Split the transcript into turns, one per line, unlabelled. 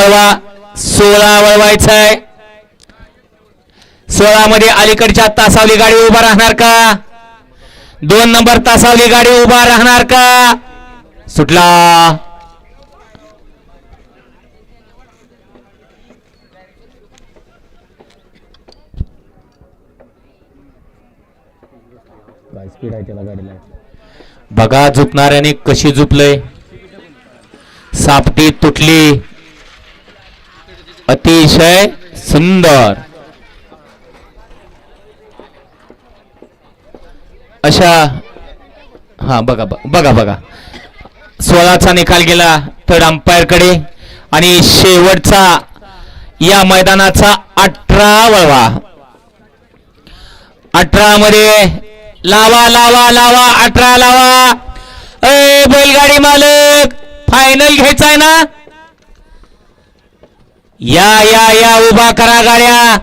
वळवा 16 वळवायचंय 16 मध्ये अलीकडच्या तासावली गाडी उभा राहणार का 2 नंबर तासावली गाडी उभा राहणार का सुटला स्पीड आहे त्याला गाडीला बघा झुपणाऱ्याने कशी झुपलंय सापटी तुटली अतिशय सुंदर अशा हा बघा बघा बघा 16चा निकाल गेला थर्ड अंपायर कडे आणि शेवटचा या मैदानाचा 18 वळवा 18 मध्ये लावा लावा लावा 18 लावा बैलगाडी मालक फायनल घ्यायचा आहे ना या या या उभा करा गाड्या